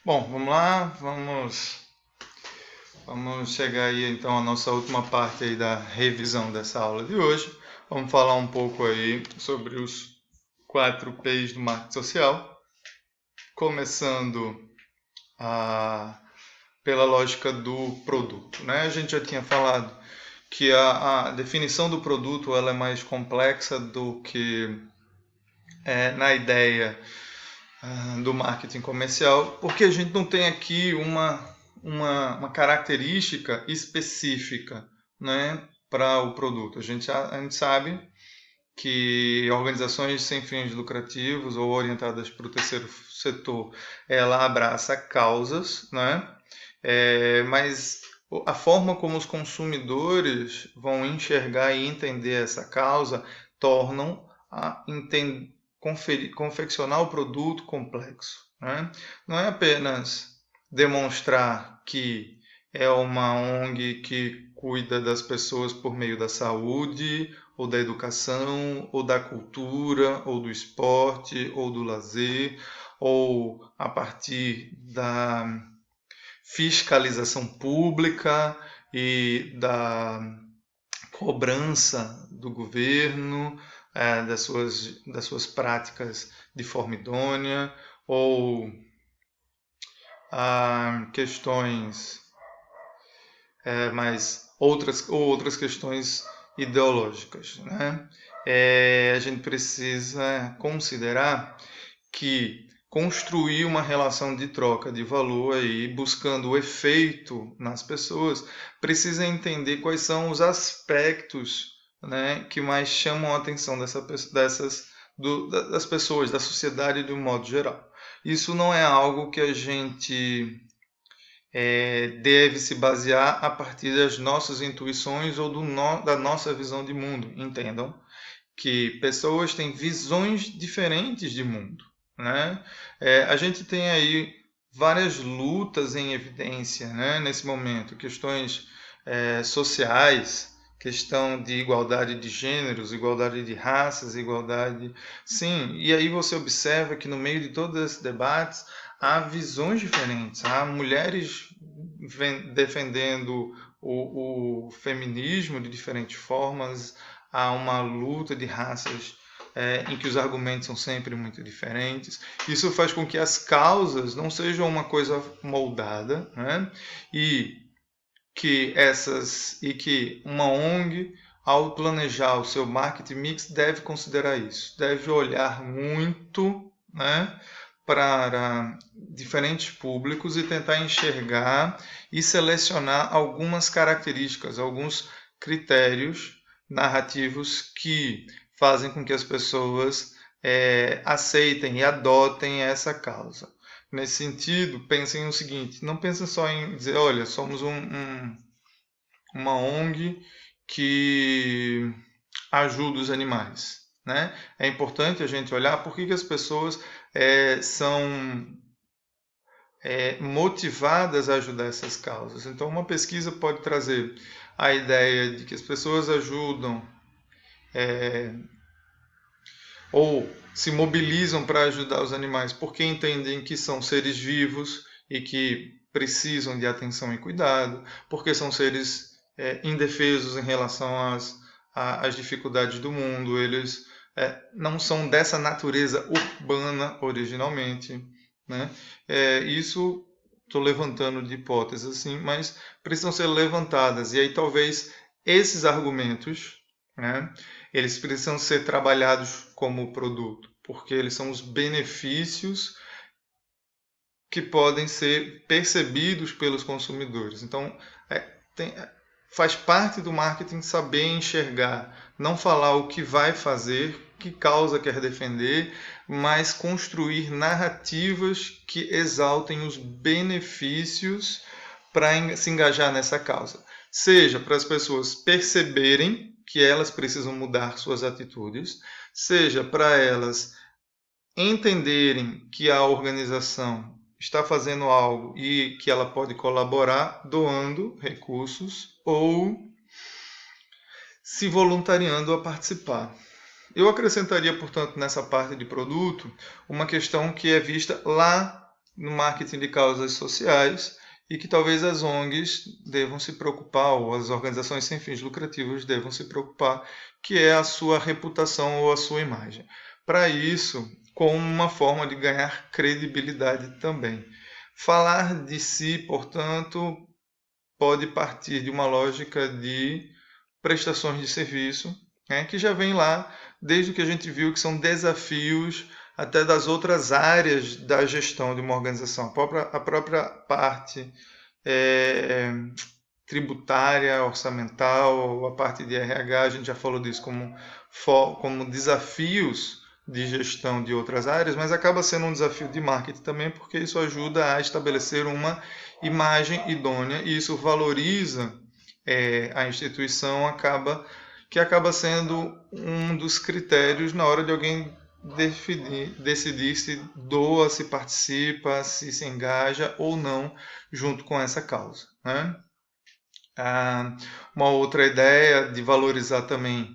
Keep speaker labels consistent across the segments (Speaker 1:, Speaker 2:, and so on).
Speaker 1: Bom, vamos lá, vamos chegar aí então à nossa última parte aí da revisão dessa aula de hoje. Vamos falar um pouco aí sobre os 4 P's do marketing social, começando a, pela lógica do produto, né? A gente já tinha falado que a definição do produto ela é mais complexa do que na ideia do marketing comercial, porque a gente não tem aqui uma característica específica, né, para o produto. A gente sabe que organizações sem fins lucrativos ou orientadas para o terceiro setor, ela abraça causas, né? Mas a forma como os consumidores vão enxergar e entender essa causa tornam a confeccionar o produto complexo, né? Não é apenas demonstrar que é uma ONG que cuida das pessoas por meio da saúde, ou da educação, ou da cultura, ou do esporte, ou do lazer, ou a partir da fiscalização pública e da cobrança do governo das suas práticas de forma idônea, ou questões mas outras questões ideológicas, né? A gente precisa considerar que construir uma relação de troca de valor aí, buscando o efeito nas pessoas, precisa entender quais são os aspectos, né, que mais chamam a atenção das pessoas, da sociedade de um modo geral. Isso não é algo que a gente deve se basear a partir das nossas intuições ou da nossa visão de mundo. Entendam que pessoas têm visões diferentes de mundo, né? A gente tem aí várias lutas em evidência, né, nesse momento, questões sociais, questão de igualdade de gêneros, igualdade de raças, igualdade. Sim, e aí você observa que no meio de todos esses debates há visões diferentes, há mulheres defendendo o feminismo de diferentes formas, há uma luta de raças em que os argumentos são sempre muito diferentes. Isso faz com que as causas não sejam uma coisa moldada, né? E que uma ONG, ao planejar o seu marketing mix, deve considerar isso, deve olhar muito, né, para diferentes públicos e tentar enxergar e selecionar algumas características, alguns critérios narrativos que fazem com que as pessoas aceitem e adotem essa causa. Nesse sentido, pensem no seguinte: não pensem só em dizer, olha, somos uma ONG que ajuda os animais, né? É importante a gente olhar por que as pessoas são motivadas a ajudar essas causas. Então, uma pesquisa pode trazer a ideia de que as pessoas ajudam ou se mobilizam para ajudar os animais porque entendem que são seres vivos e que precisam de atenção e cuidado, porque são seres indefesos em relação às dificuldades do mundo, eles não são dessa natureza urbana originalmente, né? Isso estou levantando de hipóteses assim, mas precisam ser levantadas, e aí talvez esses argumentos, né, eles precisam ser trabalhados como produto, porque eles são os benefícios que podem ser percebidos pelos consumidores. Então, faz parte do marketing saber enxergar, não falar o que vai fazer, que causa quer defender, mas construir narrativas que exaltem os benefícios para se engajar nessa causa. Seja para as pessoas perceberem que elas precisam mudar suas atitudes, seja para elas entenderem que a organização está fazendo algo e que ela pode colaborar doando recursos ou se voluntariando a participar. Eu acrescentaria, portanto, nessa parte de produto, uma questão que é vista lá no marketing de causas sociais e que talvez as ONGs devam se preocupar, ou as organizações sem fins lucrativos devam se preocupar, que é a sua reputação ou a sua imagem. Para isso, como uma forma de ganhar credibilidade também. Falar de si, portanto, pode partir de uma lógica de prestações de serviço, né, que já vem lá desde o que a gente viu que são desafios até das outras áreas da gestão de uma organização. A própria parte é, tributária, orçamental, a parte de RH, a gente já falou disso como desafios de gestão de outras áreas, mas acaba sendo um desafio de marketing também, porque isso ajuda a estabelecer uma imagem idônea e isso valoriza a instituição, que acaba sendo um dos critérios na hora de alguém decidir se doa, se participa, se engaja ou não junto com essa causa, né? Uma outra ideia de valorizar também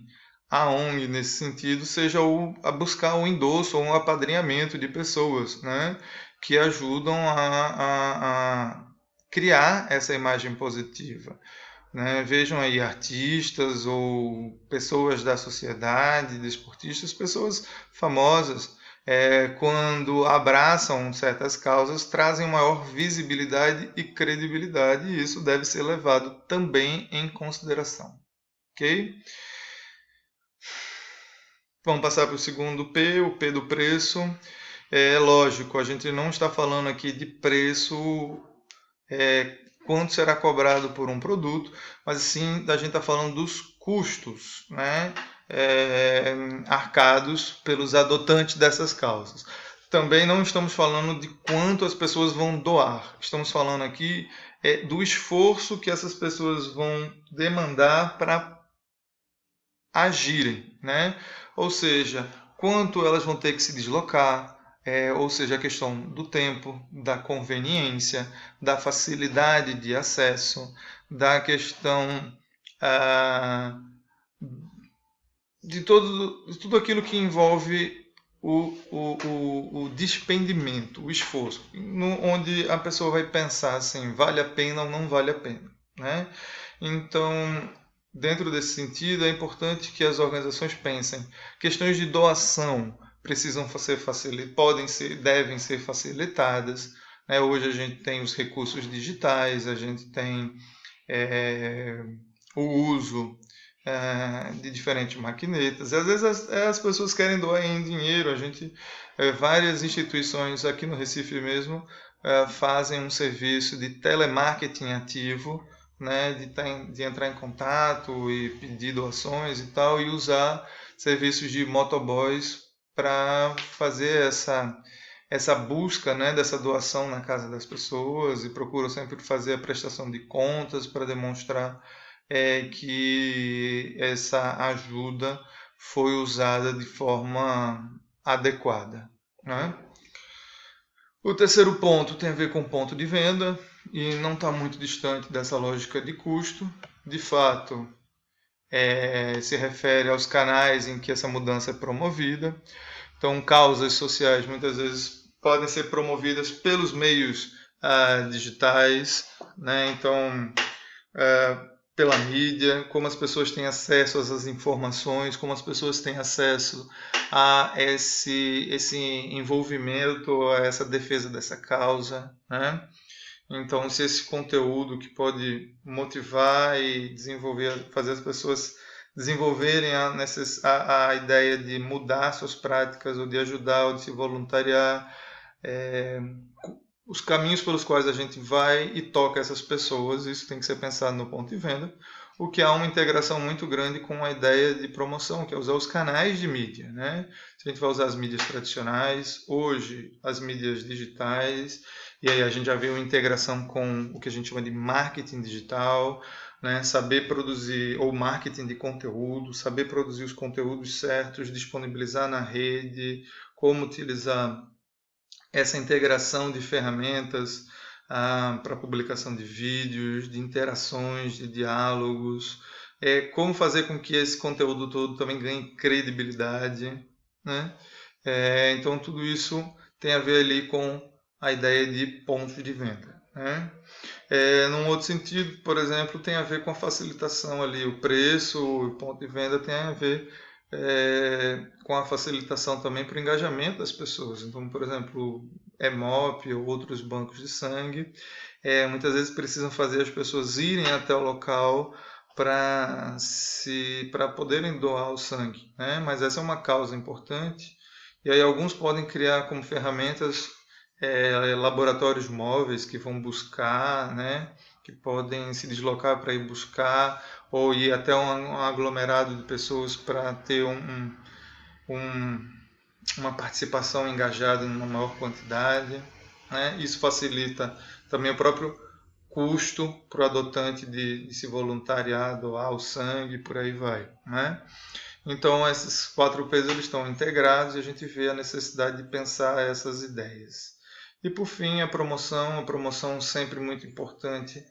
Speaker 1: a ONG nesse sentido seja a buscar o endosso ou um apadrinhamento de pessoas, né, que ajudam a criar essa imagem positiva. Né? Vejam aí artistas ou pessoas da sociedade, desportistas, pessoas famosas, quando abraçam certas causas, trazem maior visibilidade e credibilidade, e isso deve ser levado também em consideração. Ok? Vamos passar para o segundo P, o P do preço. É lógico, a gente não está falando aqui de preço, quanto será cobrado por um produto, mas sim a gente está falando dos custos, né, arcados pelos adotantes dessas causas. Também não estamos falando de quanto as pessoas vão doar, estamos falando aqui do esforço que essas pessoas vão demandar para agirem, né? Ou seja, quanto elas vão ter que se deslocar, ou seja, a questão do tempo, da conveniência, da facilidade de acesso, da questão de tudo aquilo que envolve o despendimento, o esforço, onde a pessoa vai pensar assim, vale a pena ou não vale a pena, né? Então, dentro desse sentido, é importante que as organizações pensem. Questões de doação precisam ser devem ser facilitadas. Né? Hoje a gente tem os recursos digitais, a gente tem o uso de diferentes maquinetas. E às vezes as pessoas querem doar em dinheiro. Várias instituições aqui no Recife mesmo fazem um serviço de telemarketing ativo, né, de entrar em contato e pedir doações e tal, e usar serviços de motoboys para fazer essa busca, né, dessa doação na casa das pessoas, e procuram sempre fazer a prestação de contas para demonstrar que essa ajuda foi usada de forma adequada, né? O terceiro ponto tem a ver com ponto de venda e não está muito distante dessa lógica de custo. De fato, se refere aos canais em que essa mudança é promovida. Então, causas sociais muitas vezes podem ser promovidas pelos meios digitais, né? Então, pela mídia, como as pessoas têm acesso às informações, como as pessoas têm acesso a esse envolvimento, a essa defesa dessa causa, né? Então, se esse conteúdo que pode motivar e desenvolver, fazer as pessoas desenvolverem a ideia de mudar suas práticas, ou de ajudar, ou de se voluntariar, os caminhos pelos quais a gente vai e toca essas pessoas, isso tem que ser pensado no ponto de venda, o que há uma integração muito grande com a ideia de promoção, que é usar os canais de mídia, né? Se a gente vai usar as mídias tradicionais, hoje as mídias digitais, e aí a gente já vê uma integração com o que a gente chama de marketing digital, né? Saber produzir, ou marketing de conteúdo, saber produzir os conteúdos certos, disponibilizar na rede, como utilizar essa integração de ferramentas para publicação de vídeos, de interações, de diálogos, como fazer com que esse conteúdo todo também ganhe credibilidade, né? Então tudo isso tem a ver ali com a ideia de pontos de venda, né? Num outro sentido, por exemplo, tem a ver com a facilitação ali, o preço, o ponto de venda tem a ver com a facilitação também para o engajamento das pessoas. Então, por exemplo, Hemop ou outros bancos de sangue, muitas vezes precisam fazer as pessoas irem até o local para poderem doar o sangue, né? Mas essa é uma causa importante. E aí alguns podem criar como ferramentas laboratórios móveis que vão buscar, né? Que podem se deslocar para ir buscar ou ir até um aglomerado de pessoas para ter um, uma participação engajada numa maior quantidade, né? Isso facilita também o próprio custo para o adotante de se voluntariar, doar o sangue, por aí vai, né? Então, esses 4 P's eles estão integrados e a gente vê a necessidade de pensar essas ideias. E, por fim, a promoção sempre muito importante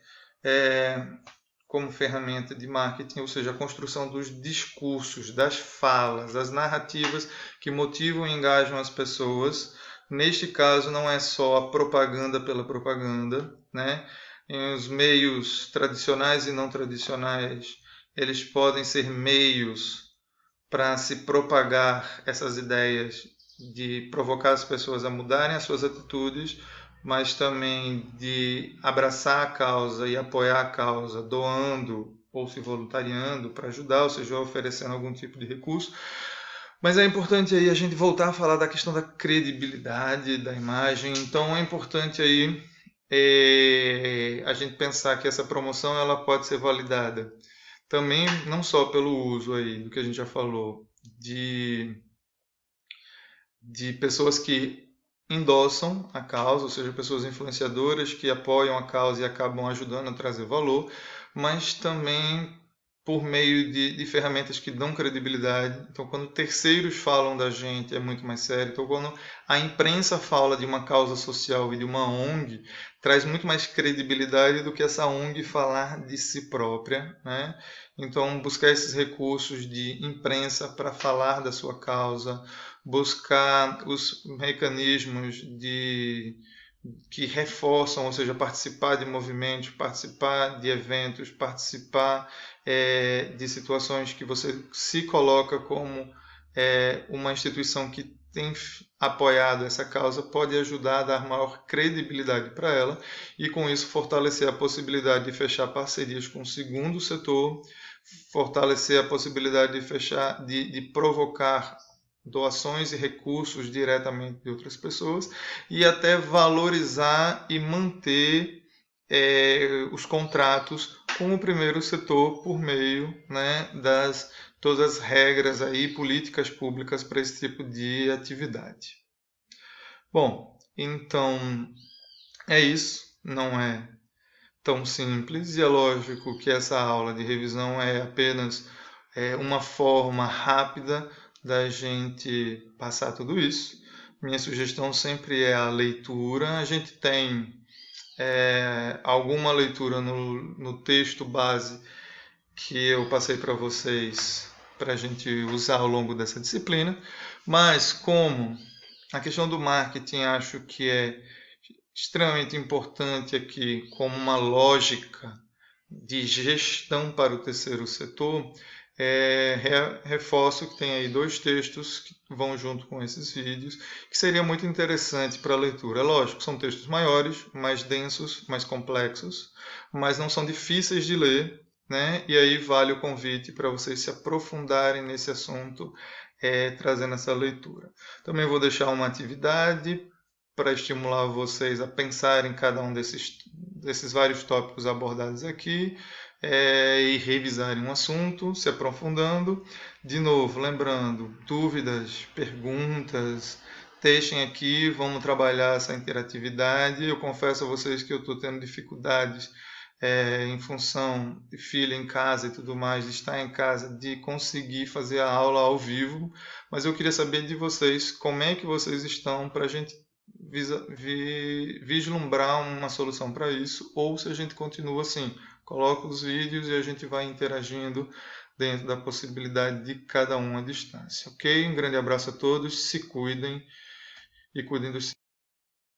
Speaker 1: como ferramenta de marketing, ou seja, a construção dos discursos, das falas, das narrativas que motivam e engajam as pessoas. Neste caso, não é só a propaganda pela propaganda, né? Em os meios tradicionais e não tradicionais, eles podem ser meios para se propagar essas ideias de provocar as pessoas a mudarem as suas atitudes, mas também de abraçar a causa e apoiar a causa, doando ou se voluntariando para ajudar, ou seja, oferecendo algum tipo de recurso. Mas é importante aí a gente voltar a falar da questão da credibilidade da imagem. Então é importante aí a gente pensar que essa promoção ela pode ser validada também não só pelo uso aí do que a gente já falou de pessoas que endossam a causa, ou seja, pessoas influenciadoras que apoiam a causa e acabam ajudando a trazer valor, mas também por meio de ferramentas que dão credibilidade. Então, quando terceiros falam da gente, é muito mais sério. Então, quando a imprensa fala de uma causa social e de uma ONG, traz muito mais credibilidade do que essa ONG falar de si própria, né? Então, buscar esses recursos de imprensa para falar da sua causa, buscar os mecanismos que reforçam, ou seja, participar de movimentos, participar de eventos, participar de situações que você se coloca como uma instituição que tem apoiado essa causa, pode ajudar a dar maior credibilidade para ela e com isso fortalecer a possibilidade de fechar parcerias com o segundo setor, fortalecer a possibilidade de fechar, de provocar doações e recursos diretamente de outras pessoas e até valorizar e manter os contratos com o primeiro setor por meio, né, das todas as regras aí políticas públicas para esse tipo de atividade. Bom, então é isso, não é tão simples e é lógico que essa aula de revisão é apenas uma forma rápida da gente passar tudo isso. Minha sugestão sempre é a leitura. A gente tem alguma leitura no texto base que eu passei para vocês para a gente usar ao longo dessa disciplina, mas como a questão do marketing acho que é extremamente importante aqui como uma lógica de gestão para o terceiro setor, reforço que tem aí 2 textos que vão junto com esses vídeos, que seria muito interessante para a leitura. Lógico, são textos maiores, mais densos, mais complexos, mas não são difíceis de ler, né? E aí vale o convite para vocês se aprofundarem nesse assunto, trazendo essa leitura. Também vou deixar uma atividade para estimular vocês a pensar em cada um desses vários tópicos abordados aqui e revisarem um assunto, se aprofundando. De novo, lembrando, dúvidas, perguntas, deixem aqui, vamos trabalhar essa interatividade. Eu confesso a vocês que eu estou tendo dificuldades em função de filho em casa e tudo mais, de estar em casa, de conseguir fazer a aula ao vivo, mas eu queria saber de vocês como é que vocês estão para a gente vislumbrar uma solução para isso, ou se a gente continua assim, coloca os vídeos e a gente vai interagindo dentro da possibilidade de cada um à distância, ok? Um grande abraço a todos, se cuidem e cuidem dos